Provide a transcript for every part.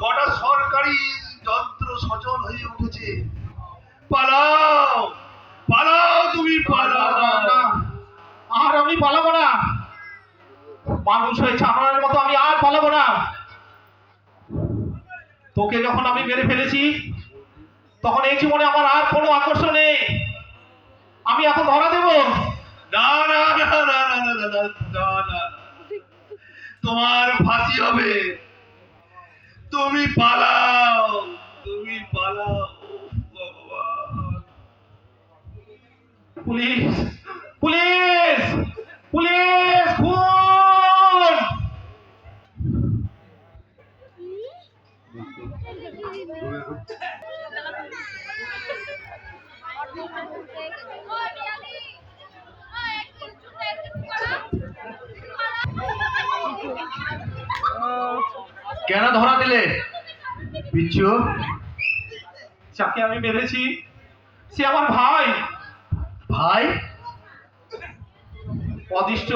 কটা সরকারি যন্ত্র সচল হয়ে উঠেছে। পালাও পালাও, তুমি পালাও। না, আর আমি পালাবো না। মানুষ হয়ে ছাড়ানোর মতো আমি আর পালাবো না। তোকে যখন আমি মেরে ফেলেছি তখন এই জীবনে আমার আর কোনো আকর্ষণ নেই। আমি এখন ধরা দেব। না না না না না না না না না না, তোমার ফাঁসি হবে। তুমি পালাও, তুমি পালাও। ভগবান। পুলিশ পুলিশ পুলিশ, খুন! কেন ধরা দিলে বিচ্ছু? যাকে আমি মেরেছি সে আমার ভাই। ভাই? অদৃষ্ট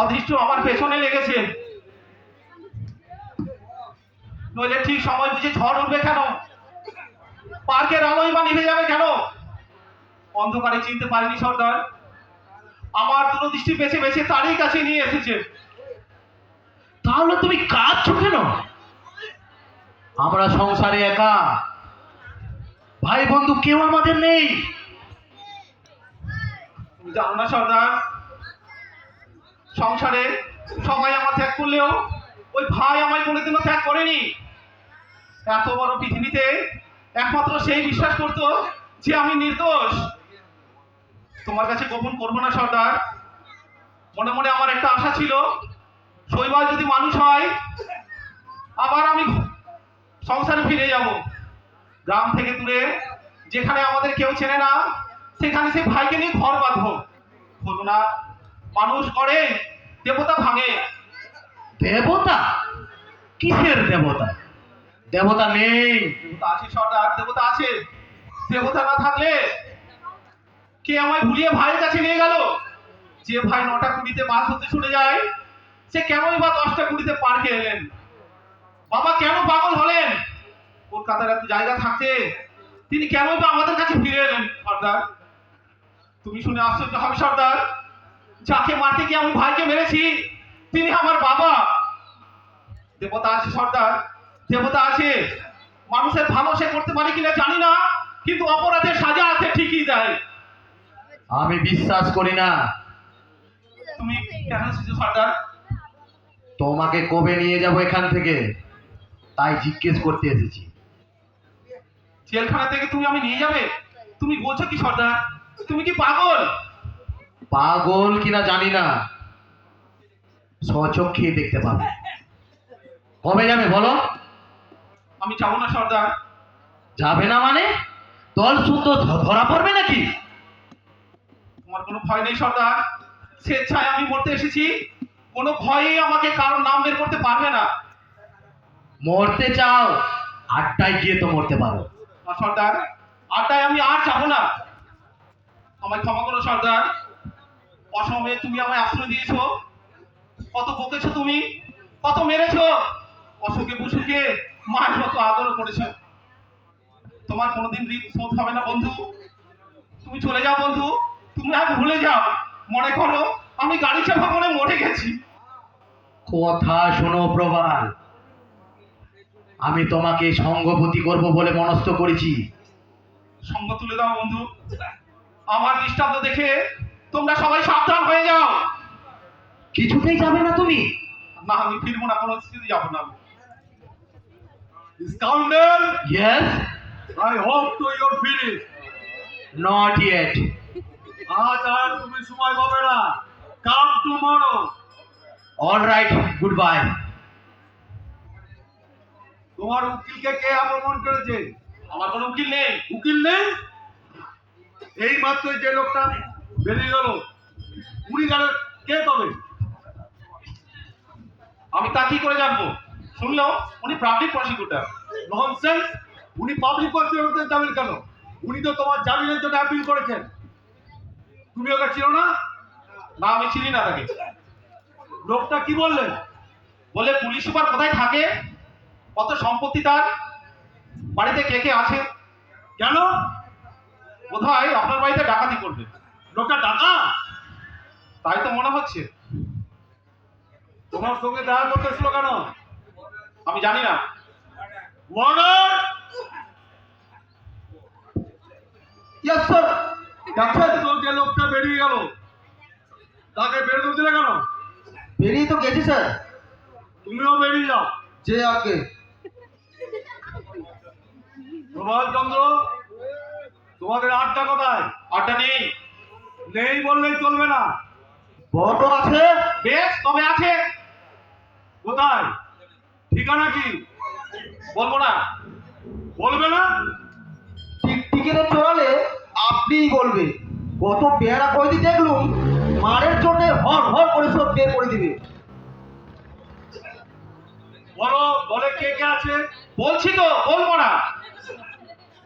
অদৃষ্ট আমার পেছনে লেগেছে। নইলে ঠিক সময় বুঝে ঝড় উঠবে কেন? পার্কের আলোই বা নিভে যাবে কেন? অন্ধকারে চিনতে পারিনি সর্দার। আমার দূরদৃষ্টি বেছে বেছে তারই কাছে নিয়ে এসেছে। তাহলে তুমি কাঁদছো কেন? আমরা সংসারে একা, ভাই বন্ধু কেউ আমাদের নেই। তুমি জানো না সর্দার, সংসারে সবাই আমার ত্যাগ করলেও ওই ভাই আমায় কোনোদিনও ত্যাগ করেনি। এত বড় পৃথিবীতে একমাত্র সেই বিশ্বাস করতো যে আমি নির্দোষ। তোমার কাছে গোপন করবো না সর্দার, মনে মনে আমার একটা আশা ছিল, শৈবাল যদি মানুষ হয় আবার আমি সংসারে ফিরে যাব। গ্রাম থেকে দূরে, যেখানে আমাদের কেউ চেনে না, সেখানে সেই ভাইকে নিয়ে ঘর বাঁধবো। হলো না, মানুষ করে দেবতা ভাঙে। দেবতা? কিসের দেবতা? দেবতা নেই। দেবতা আছে সর্দার, দেবতা আছে। দেবতা না থাকলে কে আমায় ভুলিয়ে ভাইয়ের কাছে নিয়ে গেল? যে ভাই 9টা 20-তে মাছ ধরতে ছুটে যায়, সে কেনই বা 10টা 20-তে পার্কে এলেন? বাবা কেন পাগল হলেন? কলকাতার এত জায়গা থাকতে তিনি কেনই বা আমাদের কাছে ফিরে এলেন? সর্দার, তুমি শুনে আশ্চর্য হবে সর্দার, যাকে মারতে গিয়ে আমি ভাইকে মেরেছি তিনি আমার বাবা। দেবতা আছে সর্দার, দেবতা আছে। মানুষের ভালো সে করতে পারে কিনা জানি না, কিন্তু অপরাধের সাজা আছে ঠিকই দেয়। আমি বিশ্বাস করি না। তুমি কেন এসেছো সর্দার? তোমাকে কবে নিয়ে যাব এখান থেকে তাই জিজ্ঞেস করতে এসেছি। জেলখানা থেকে তুমি আমি নিয়ে যাবে? তুমি বলছো কি সর্দার? তুমি কি পাগল? পাগল কিনা জানি না, স্বচক্ষে দেখতে পাবে। কবে যাবে বলো? আমি যাবো না সর্দার। যাবে না মানে? দল সুন্দর ধরা পড়বে নাকি? তোমার কোনো ভয় নেই সর্দার, স্বেচ্ছায় আমি মরতে এসেছি। কোনো ভয়েই আমাকে কারোর নাম বের করতে পারবে না। মরতে চাও? আটটায় গিয়ে তো মরতে পারো। না সর্দার, আড্ডায় আমি আর যাবো না। আমায় ক্ষমা করো সর্দার। অসময়ে তুমি আমায় আশ্রয় দিয়েছো, কত বকেছো তুমি, কত মেরেছো, অসুখে বুসুখে মায়ের মতো আদরও করেছো। তোমার কোনোদিন ঋণ শোধ হবে না বন্ধু। তুমি চলে যাও বন্ধু, তুমি আর ভুলে যাও। মনে করো আমি গাড়ি চাপা করে মরে গেছি। কথা শোনো প্রবাল, আমি তোমাকে সঙ্গপতি করব বলে মনস্থ করেছি। সঙ্গ তুলে দাও বন্ধু, আমার দৃষ্টান্ত দেখে তোমরা সবাই সাবধান হয়ে যাও। কিছুতেই যাবে না তুমি? না, আমি ফিরবো না, কোনো স্থিতি যাবো না। Scoundrel, Yes? I hope to your finish. Not yet. আজ আর তুমি সময় পাবে না। Come tomorrow. All right, goodbye. তোমার উকিলকে কে আক্রমণ করেছে? আমার কোনো উকিল নেই। উকিল নেই? এই মাত্র যে লোকটা বেরিয়ে গেল, উনি গেল কে তবে? আমি তা কি করে জানবো? শুনলো উনি পাবলিক প্রসিকিউটর। ননসেন্স! উনি পাবলিক প্রসিকিউটর যাবেন কেন? উনি তো তোমার জামিনের জন্য অ্যাপিল করেছেন। তুমি ওকে চিনো না? না, আমি চিনি না তাকে। লোকটা কি বললেন? বলে পুলিশ সুপার কোথায় থাকে কত সম্পত্তি তার, বাড়িতে কে কে আছে। কেন? বোধহয় আপনার বাড়িতে ডাকাতি করবে। লোকটা টাকা তাই তো মনে হচ্ছে। তোমার সঙ্গে দেখা করতে এসেছিল কেন? আমি জানি না। অর্ডার! Yes sir. ডাক্তার তো যে লোকটা বেরিয়ে গেল তাকে বেরোতে দিলে কেন? বেরিয়ে তো গেছি স্যার। তুমিও বেরিয়ে যাও। যে আগে প্রভাত চন্দ্র, তোমাদের আড্ডা কোথায়? আড্ডা নেই। নেই বললেই চলবে না। বড় আছে। বেশ, তবে আছে। কোথায়? ঠিকানা কি? বলবো না। বলবে না? টিকিটে চড়ালে আপনিই বলবে। কত পেয়ারা কয়দি দেখলুম, মারের জন্য হর হর করে সব বের করে দিবে। বলো, বলে কে কে আছে? বলছি তো, বলবো না।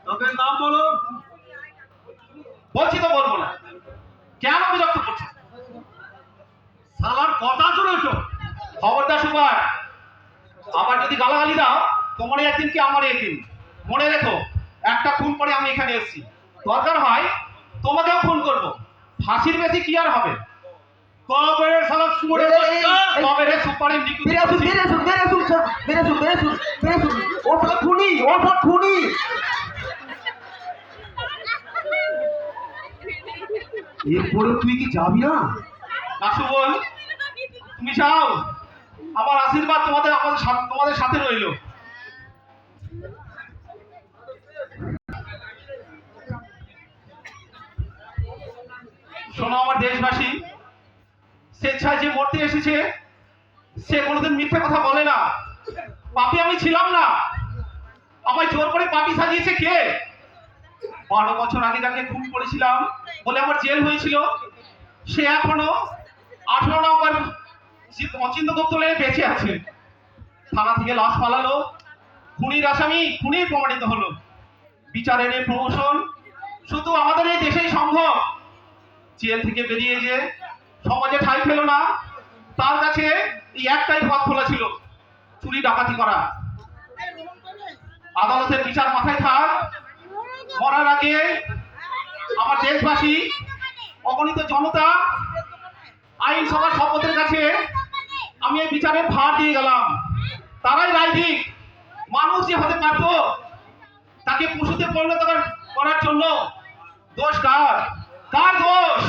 তাদের নাম বলো। বলছি তো বলবো না। কেন বিরক্ত করছো? শালার কথা শুনেছো? খবরদার সুপার, আবার যদি গালাগালি দাও, তোমারই একদিন কি আমারই একদিন। মনে রেখো, একটা খুন করে আমি এখানে এসেছি। দরকার হয় তোমাকেও খুন করবো। ফাঁসির বেশি কি আর হবে? কবে শালা সুরে তবে রে সুপারের নিকুতি। এরপরে তুই কি যাবি না? দাসু বল, তুমি যাও। আমার আশীর্বাদ তোমাদের সাথে রইল। শোনো আমার দেশবাসী, স্বেচ্ছায় যে মরতে এসেছে সে কোনোদিন মিথ্যে কথা বলে না। পাপী আমি ছিলাম না। আমায় জোর করে পাপী সাজিয়েছে কে? 12 বছর আগে যাকে খুন করেছিলাম বলে আমার জেল হয়েছিল, সে এখনো 18 নম্বর অচিন্ত্যগুপ্ত লেনে বেঁচে আছে। থানা থেকে লাশ পালালো, খুনির আসামি খুনি প্রমাণিত হলো। বিচারের এই প্রমোশন শুধু আমাদের এই দেশেই সম্ভব। জেল থেকে বেরিয়ে যে সমাজে ঠাঁই পেল না, তার কাছে এই একটাই পথ খোলা ছিল, চুরি ডাকাতি করা। আদালতের বিচার মাথায় থাক, মরার আগে আমার দেশবাসী, অগণিত জনতা, আইন সভার শপথের কাছে আমি এই বিচারের ভার দিয়ে গেলাম। তারাই রায় দিক। মানুষ যে হতে পারত, তাকে পশুতে পরিণত করার জন্য দোষ কার? কার দোষ?